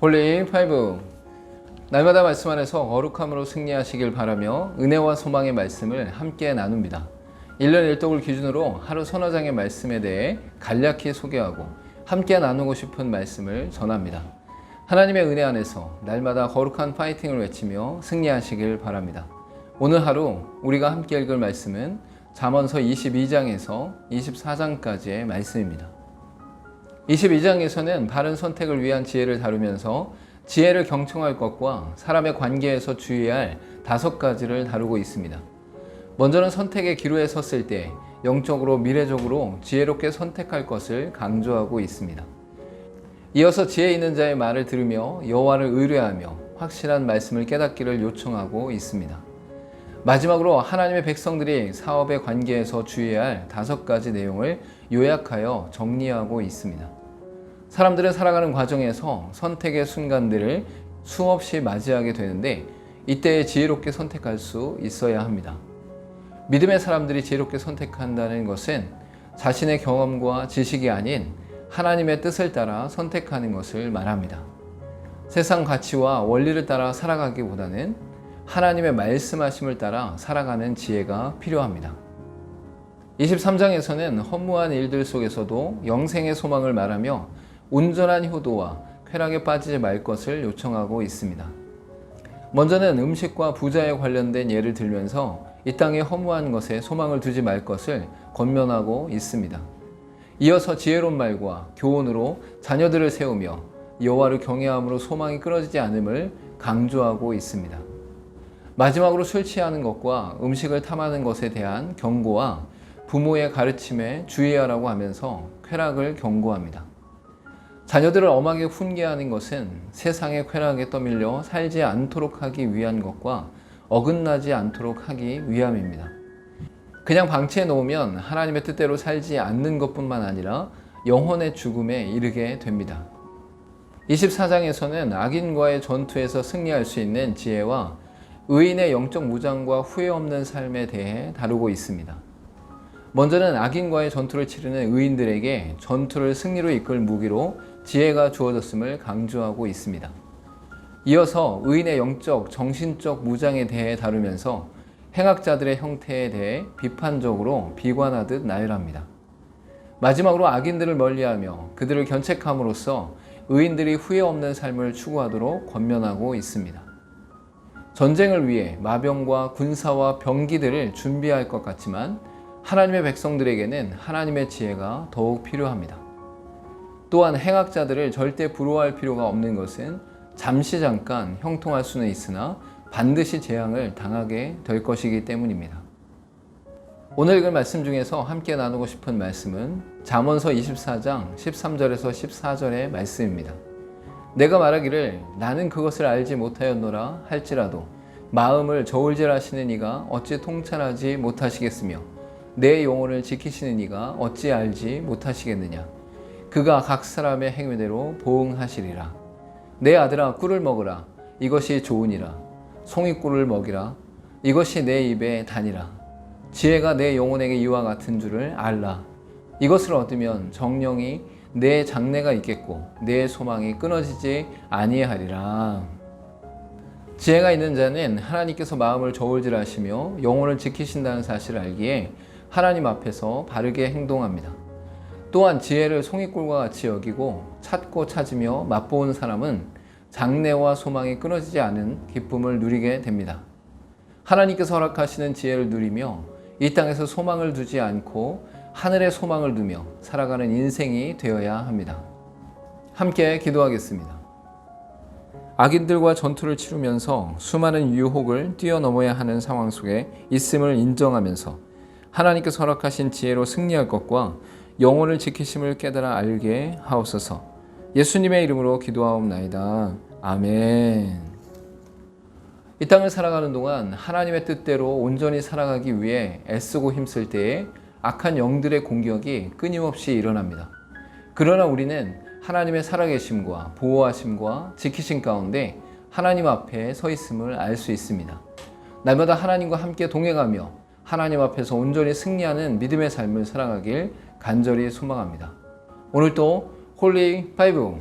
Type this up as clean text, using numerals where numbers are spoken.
홀리 파이브, 날마다 말씀 안에서 거룩함으로 승리하시길 바라며 은혜와 소망의 말씀을 함께 나눕니다. 1년 1독을 기준으로 하루 서너 장의 말씀에 대해 간략히 소개하고 함께 나누고 싶은 말씀을 전합니다. 하나님의 은혜 안에서 날마다 거룩한 파이팅을 외치며 승리하시길 바랍니다. 오늘 하루 우리가 함께 읽을 말씀은 잠언서 22장에서 24장까지의 말씀입니다. 22장에서는 바른 선택을 위한 지혜를 다루면서 지혜를 경청할 것과 사람의 관계에서 주의해야 할 5가지를 다루고 있습니다. 먼저는 선택의 기로에 섰을 때 영적으로 미래적으로 지혜롭게 선택할 것을 강조하고 있습니다. 이어서 지혜 있는 자의 말을 들으며 여호와를 의뢰하며 확실한 말씀을 깨닫기를 요청하고 있습니다. 마지막으로 하나님의 백성들이 사업의 관계에서 주의해야 할 5가지 내용을 요약하여 정리하고 있습니다. 사람들은 살아가는 과정에서 선택의 순간들을 수없이 맞이하게 되는데 이때에 지혜롭게 선택할 수 있어야 합니다. 믿음의 사람들이 지혜롭게 선택한다는 것은 자신의 경험과 지식이 아닌 하나님의 뜻을 따라 선택하는 것을 말합니다. 세상 가치와 원리를 따라 살아가기보다는 하나님의 말씀하심을 따라 살아가는 지혜가 필요합니다. 23장에서는 허무한 일들 속에서도 영생의 소망을 말하며 온전한 효도와 쾌락에 빠지지 말 것을 요청하고 있습니다. 먼저는 음식과 부자에 관련된 예를 들면서 이 땅의 허무한 것에 소망을 두지 말 것을 권면하고 있습니다. 이어서 지혜로운 말과 교훈으로 자녀들을 세우며 여호와를 경외함으로 소망이 끊어지지 않음을 강조하고 있습니다. 마지막으로 술 취하는 것과 음식을 탐하는 것에 대한 경고와 부모의 가르침에 주의하라고 하면서 쾌락을 경고합니다. 자녀들을 엄하게 훈계하는 것은 세상의 쾌락에 떠밀려 살지 않도록 하기 위한 것과 어긋나지 않도록 하기 위함입니다. 그냥 방치해 놓으면 하나님의 뜻대로 살지 않는 것뿐만 아니라 영혼의 죽음에 이르게 됩니다. 24장에서는 악인과의 전투에서 승리할 수 있는 지혜와 의인의 영적 무장과 후회 없는 삶에 대해 다루고 있습니다. 먼저는 악인과의 전투를 치르는 의인들에게 전투를 승리로 이끌 무기로 지혜가 주어졌음을 강조하고 있습니다. 이어서 의인의 영적, 정신적 무장에 대해 다루면서 행악자들의 형태에 대해 비판적으로 비관하듯 나열합니다. 마지막으로 악인들을 멀리하며 그들을 견책함으로써 의인들이 후회 없는 삶을 추구하도록 권면하고 있습니다. 전쟁을 위해 마병과 군사와 병기들을 준비할 것 같지만 하나님의 백성들에게는 하나님의 지혜가 더욱 필요합니다. 또한 행악자들을 절대 부러워할 필요가 없는 것은 잠시 잠깐 형통할 수는 있으나 반드시 재앙을 당하게 될 것이기 때문입니다. 오늘 읽을 말씀 중에서 함께 나누고 싶은 말씀은 잠언서 24장 13절에서 14절의 말씀입니다. 내가 말하기를 나는 그것을 알지 못하였노라 할지라도 마음을 저울질하시는 이가 어찌 통찰하지 못하시겠으며 내 영혼을 지키시는 이가 어찌 알지 못하시겠느냐. 그가 각 사람의 행위대로 보응하시리라. 내 아들아 꿀을 먹으라. 이것이 좋으니라. 송이꿀을 먹이라. 이것이 내 입에 다니라. 지혜가 내 영혼에게 이와 같은 줄을 알라. 이것을 얻으면 정령이 내 장래가 있겠고 내 소망이 끊어지지 아니하리라. 지혜가 있는 자는 하나님께서 마음을 저울질하시며 영혼을 지키신다는 사실을 알기에 하나님 앞에서 바르게 행동합니다. 또한 지혜를 송이꿀과 같이 여기고 찾고 찾으며 맛보은 사람은 장래와 소망이 끊어지지 않은 기쁨을 누리게 됩니다. 하나님께서 허락하시는 지혜를 누리며 이 땅에서 소망을 두지 않고 하늘에 소망을 두며 살아가는 인생이 되어야 합니다. 함께 기도하겠습니다. 악인들과 전투를 치르면서 수많은 유혹을 뛰어넘어야 하는 상황 속에 있음을 인정하면서 하나님께서 허락하신 지혜로 승리할 것과 영혼을 지키심을 깨달아 알게 하옵소서. 예수님의 이름으로 기도하옵나이다. 아멘. 이 땅을 살아가는 동안 하나님의 뜻대로 온전히 살아가기 위해 애쓰고 힘쓸 때에 악한 영들의 공격이 끊임없이 일어납니다. 그러나 우리는 하나님의 살아계심과 보호하심과 지키심 가운데 하나님 앞에 서 있음을 알 수 있습니다. 날마다 하나님과 함께 동행하며 하나님 앞에서 온전히 승리하는 믿음의 삶을 살아가길 간절히 소망합니다. 오늘도 홀리 파이브